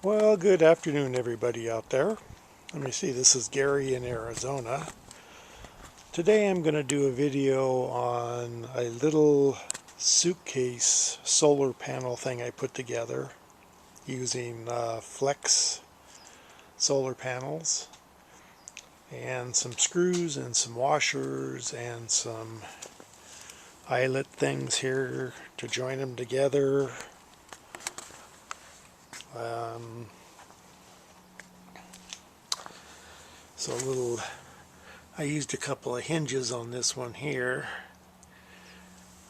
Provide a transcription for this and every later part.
Well, good afternoon, everybody out there. Let me see, this is Gary in Arizona. Today I'm going to do a video on a little suitcase solar panel thing I put together using flex solar panels and some screws and some washers and some eyelet things here to join them together. I used a couple of hinges on this one here.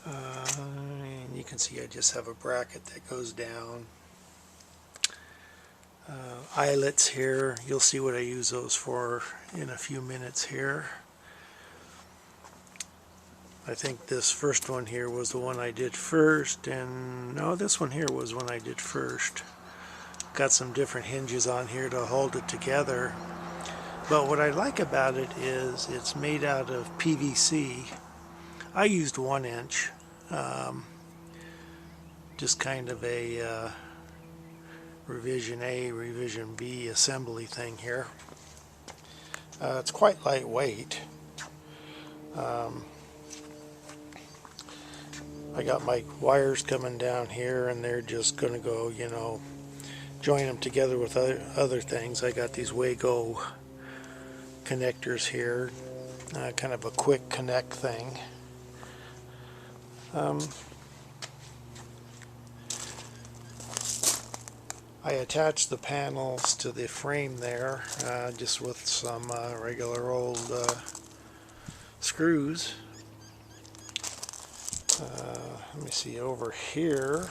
And you can see I just have a bracket that goes down. Eyelets here, you'll see what I use those for in a few minutes here. I think this first one here was the one I did first, and no, this one here was one I did first. Got some different hinges on here to hold it together. But what I like about it is it's made out of PVC. I used 1 inch, just kind of a revision A, revision B assembly thing here. It's quite lightweight. I got my wires coming down here and they're just going to go, join them together with other things. I got these Wago connectors here, kind of a quick connect thing. I attached the panels to the frame there just with some regular old screws. Let me see over here.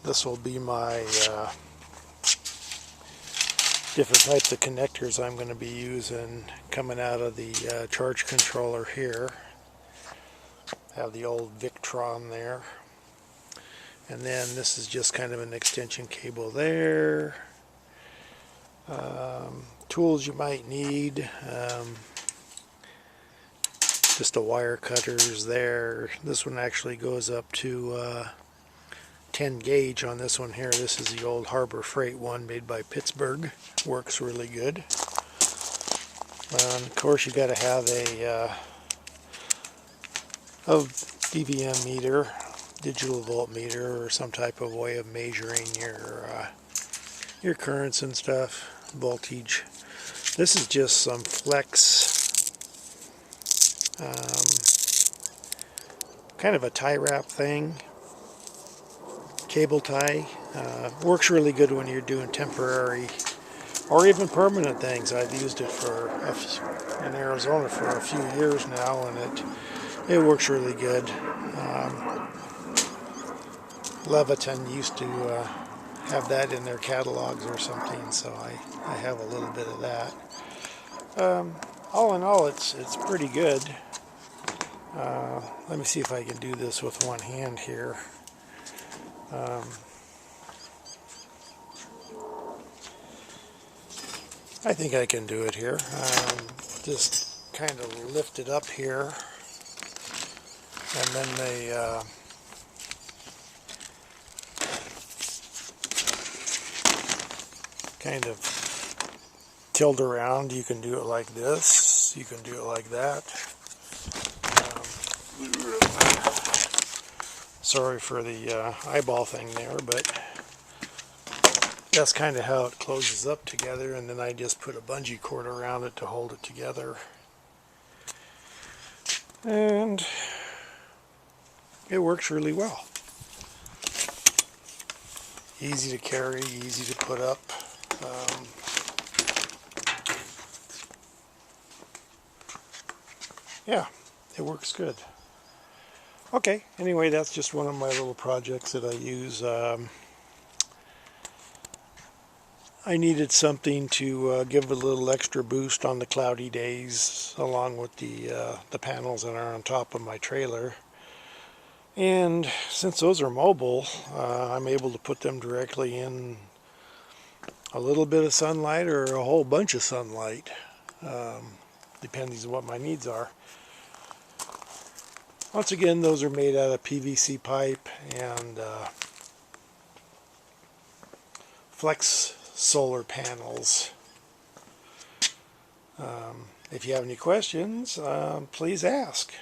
This will be my different types of connectors I'm going to be using coming out of the charge controller here. Have the old Victron there. And then this is just kind of an extension cable there. Tools you might need. Just a wire cutters there. This one actually goes up to 10 gauge on this one here. This is the old Harbor Freight one made by Pittsburgh. Works really good. Of course, you got to have a DVM meter, digital voltmeter, or some type of way of measuring your currents and stuff, voltage. This is just some flex, kind of a tie wrap thing, cable tie. Works really good when you're doing temporary or even permanent things. I've used it in Arizona for a few years now, and it works really good. Leviton used to have that in their catalogs or something, so I have a little bit of that. All in all, it's pretty good. Let me see if I can do this with one hand here. I think I can do it here. Just kind of lift it up here, and then they kind of tilt around. You can do it like this, you can do it like that. Sorry for the eyeball thing there, but that's kind of how it closes up together, and then I just put a bungee cord around it to hold it together. And it works really well. Easy to carry, easy to put up. Yeah, it works good. Okay, anyway, that's just one of my little projects that I use. I needed something to give a little extra boost on the cloudy days, along with the panels that are on top of my trailer. And since those are mobile, I'm able to put them directly in a little bit of sunlight or a whole bunch of sunlight, depending on what my needs are. Once again, those are made out of PVC pipe, and flex solar panels. If you have any questions, please ask.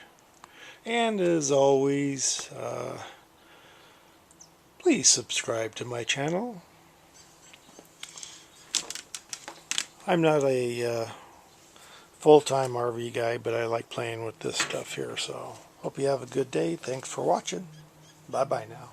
And as always, please subscribe to my channel. I'm not a full-time RV guy, but I like playing with this stuff here. So hope you have a good day. Thanks for watching. Bye-bye now.